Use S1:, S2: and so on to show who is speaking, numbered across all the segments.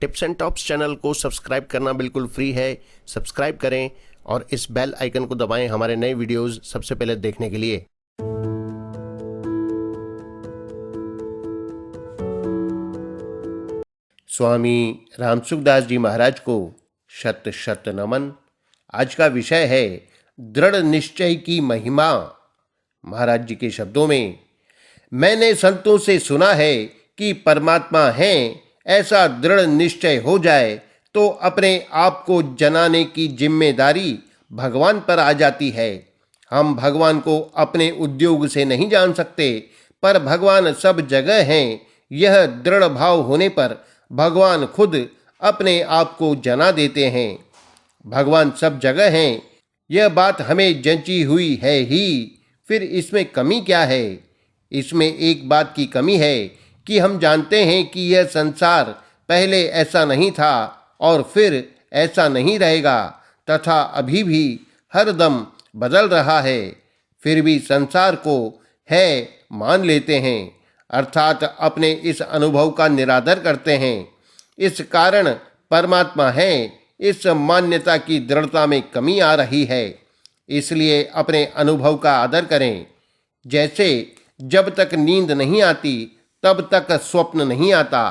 S1: Tips and tops channel को subscribe करना बिल्कुल फ्री है। सब्सक्राइब करें और इस बेल आइकन को दबाएं हमारे नए वीडियोस सबसे पहले देखने के लिए। स्वामी रामसुखदास जी महाराज को शत शत नमन। आज का विषय है दृढ़ निश्चय की महिमा। महाराज जी के शब्दों में, मैंने संतों से सुना है कि परमात्मा है, ऐसा दृढ़ निश्चय हो जाए तो अपने आप को जनाने की जिम्मेदारी भगवान पर आ जाती है। हम भगवान को अपने उद्योग से नहीं जान सकते, पर भगवान सब जगह हैं। यह दृढ़ भाव होने पर भगवान खुद अपने आप को जना देते हैं। भगवान सब जगह हैं, यह बात हमें जंची हुई है ही, फिर इसमें कमी क्या है? इसमें एक बात की कमी है कि हम जानते हैं कि यह संसार पहले ऐसा नहीं था और फिर ऐसा नहीं रहेगा, तथा अभी भी हर दम बदल रहा है। फिर भी संसार को है मान लेते हैं, अर्थात अपने इस अनुभव का निरादर करते हैं। इस कारण परमात्मा है, इस मान्यता की दृढ़ता में कमी आ रही है। इसलिए अपने अनुभव का आदर करें। जैसे जब तक नींद नहीं आती तब तक स्वप्न नहीं आता,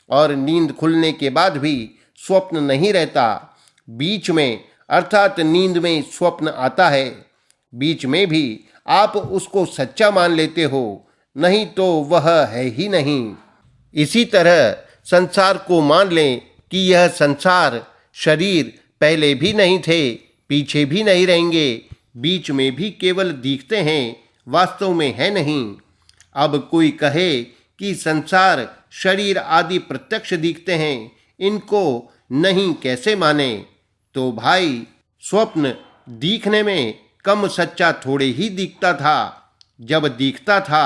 S1: और नींद खुलने के बाद भी स्वप्न नहीं रहता। बीच में अर्थात नींद में स्वप्न आता है, बीच में भी आप उसको सच्चा मान लेते हो, नहीं तो वह है ही नहीं। इसी तरह संसार को मान लें कि यह संसार शरीर पहले भी नहीं थे, पीछे भी नहीं रहेंगे, बीच में भी केवल दिखते हैं, वास्तव में है नहीं। अब कोई कहे कि संसार शरीर आदि प्रत्यक्ष दिखते हैं, इनको नहीं कैसे माने? तो भाई, स्वप्न दिखने में कम सच्चा थोड़े ही दिखता था। जब दिखता था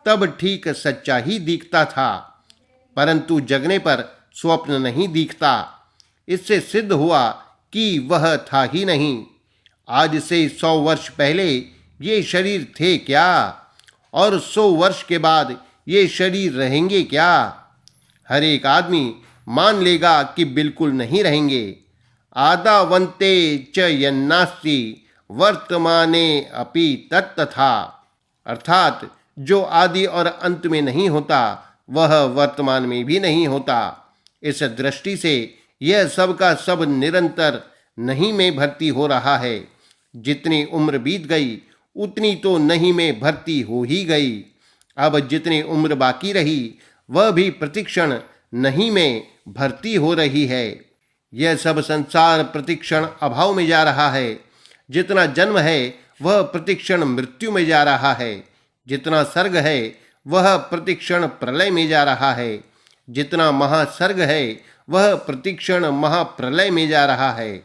S1: तब ठीक सच्चा ही दिखता था, परंतु जगने पर स्वप्न नहीं दिखता। इससे सिद्ध हुआ कि वह था ही नहीं। आज से 100 वर्ष पहले ये शरीर थे क्या, और 100 वर्ष के बाद ये शरीर रहेंगे क्या? हर एक आदमी मान लेगा कि बिल्कुल नहीं रहेंगे। आदावन्ते च यन्नास्ति वर्तमाने अपि तत्तथा, अर्थात जो आदि और अंत में नहीं होता वह वर्तमान में भी नहीं होता। इस दृष्टि से यह सब का सब निरंतर नहीं में भर्ती हो रहा है। जितनी उम्र बीत गई उतनी तो नहीं में भर्ती हो ही गई। अब जितनी उम्र बाकी रही वह भी प्रतिक्षण नहीं में भर्ती हो रही है। यह सब संसार प्रतिक्षण अभाव में जा रहा है। जितना जन्म है वह प्रतिक्षण मृत्यु में जा रहा है। जितना सर्ग है वह प्रतिक्षण प्रलय में जा रहा है। जितना महासर्ग है वह प्रतिक्षण महाप्रलय में जा रहा है।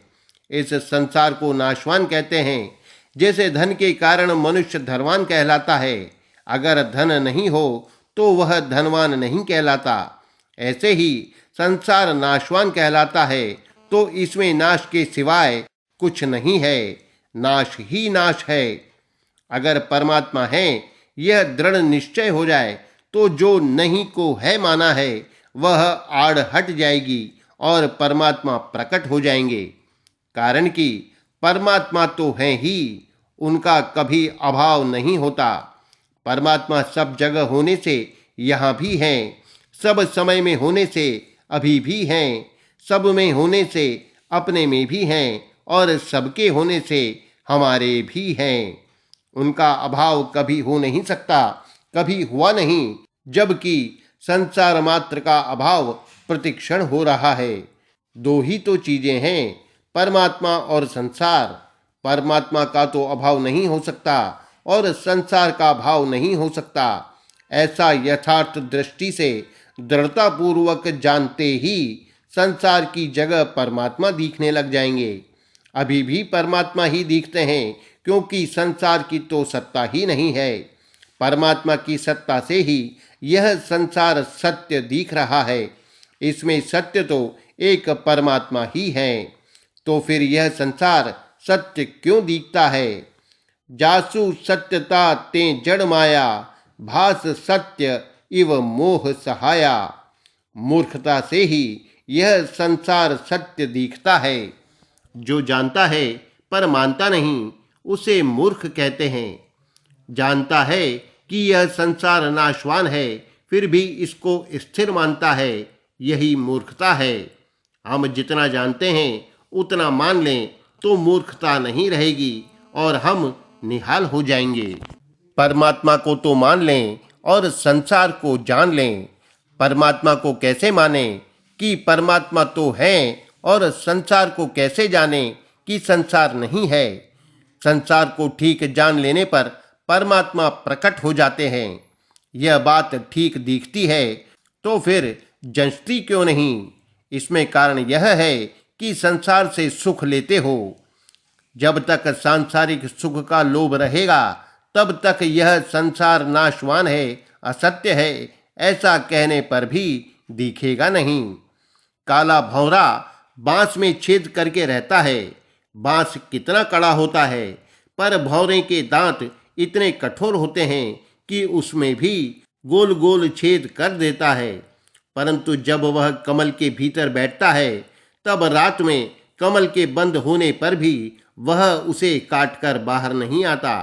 S1: इस संसार को नाशवान कहते हैं। जैसे धन के कारण मनुष्य धनवान कहलाता है, अगर धन नहीं हो तो वह धनवान नहीं कहलाता। ऐसे ही संसार नाशवान कहलाता है, तो इसमें नाश के सिवाय कुछ नहीं है, नाश ही नाश है। अगर परमात्मा है यह दृढ़ निश्चय हो जाए तो जो नहीं को है माना है वह आड़ हट जाएगी और परमात्मा प्रकट हो जाएंगे। कारण कि परमात्मा तो है ही, उनका कभी अभाव नहीं होता। परमात्मा सब जगह होने से यहाँ भी हैं, सब समय में होने से अभी भी हैं, सब में होने से अपने में भी हैं, और सबके होने से हमारे भी हैं। उनका अभाव कभी हो नहीं सकता, कभी हुआ नहीं, जबकि संसार मात्र का अभाव प्रतिक्षण हो रहा है। दो ही तो चीजें हैं, परमात्मा और संसार। परमात्मा का तो अभाव नहीं हो सकता और संसार का भाव नहीं हो सकता। ऐसा यथार्थ दृष्टि से दृढ़तापूर्वक जानते ही संसार की जगह परमात्मा दिखने लग जाएंगे। अभी भी परमात्मा ही दिखते हैं, क्योंकि संसार की तो सत्ता ही नहीं है। परमात्मा की सत्ता से ही यह संसार सत्य दिख रहा है। इसमें सत्य तो एक परमात्मा ही है, तो फिर यह संसार सत्य क्यों दिखता है? जासु सत्यता ते जड़ माया, भास सत्य इव मोह सहाया। मूर्खता से ही यह संसार सत्य दिखता है। जो जानता है पर मानता नहीं, उसे मूर्ख कहते हैं। जानता है कि यह संसार नाशवान है, फिर भी इसको स्थिर मानता है, यही मूर्खता है। हम जितना जानते हैं उतना मान लें तो मूर्खता नहीं रहेगी और हम निहाल हो जाएंगे। परमात्मा को तो मान लें और संसार को जान लें। परमात्मा को कैसे माने कि परमात्मा तो है, और संसार को कैसे जाने कि संसार नहीं है। संसार को ठीक जान लेने पर परमात्मा प्रकट हो जाते हैं। यह बात ठीक दिखती है तो फिर जंचती क्यों नहीं? इसमें कारण यह है कि संसार से सुख लेते हो। जब तक सांसारिक सुख का लोभ रहेगा तब तक यह संसार नाशवान है, असत्य है, ऐसा कहने पर भी दिखेगा नहीं। काला भौरा बांस में छेद करके रहता है। बांस कितना कड़ा होता है, पर भौरे के दांत इतने कठोर होते हैं कि उसमें भी गोल गोल छेद कर देता है। परंतु जब वह कमल के भीतर बैठता है तब रात में कमल के बंद होने पर भी वह उसे काटकर बाहर नहीं आता।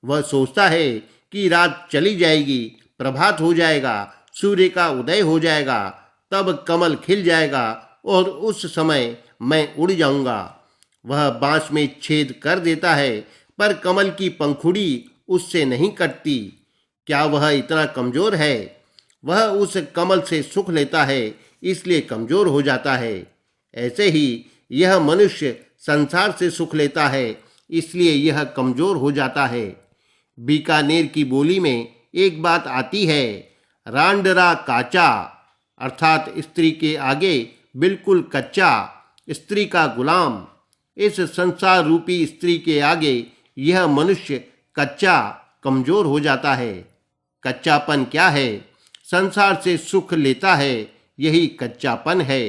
S1: वह सोचता है कि रात चली जाएगी, प्रभात हो जाएगा, सूर्य का उदय हो जाएगा, तब कमल खिल जाएगा और उस समय मैं उड़ जाऊंगा। वह बांस में छेद कर देता है, पर कमल की पंखुड़ी उससे नहीं कटती। क्या वह इतना कमजोर है? वह उस कमल से सुख लेता है, इसलिए कमजोर हो जाता है। ऐसे ही यह मनुष्य संसार से सुख लेता है, इसलिए यह कमजोर हो जाता है। बीकानेर की बोली में एक बात आती है, रांडरा काचा, अर्थात स्त्री के आगे बिल्कुल कच्चा, स्त्री का गुलाम। इस संसार रूपी स्त्री के आगे यह मनुष्य कच्चा, कमजोर हो जाता है। कच्चापन क्या है? संसार से सुख लेता है, यही कच्चापन है।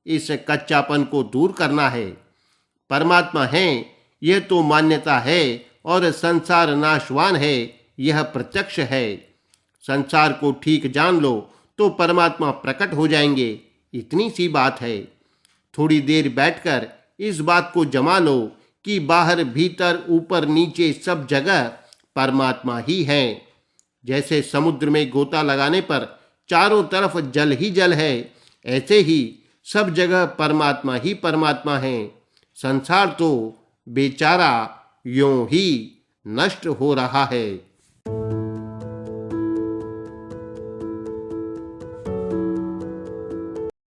S1: इस कच्चापन को दूर करना है। परमात्मा है यह तो मान्यता है, और संसार नाशवान है यह प्रत्यक्ष है। संसार को ठीक जान लो तो परमात्मा प्रकट हो जाएंगे। इतनी सी बात है। थोड़ी देर बैठकर इस बात को जमा लो कि बाहर भीतर ऊपर नीचे सब जगह परमात्मा ही है। जैसे समुद्र में गोता लगाने पर चारों तरफ जल ही जल है, ऐसे ही सब जगह परमात्मा ही परमात्मा है। संसार तो बेचारा यूं ही नष्ट हो रहा है।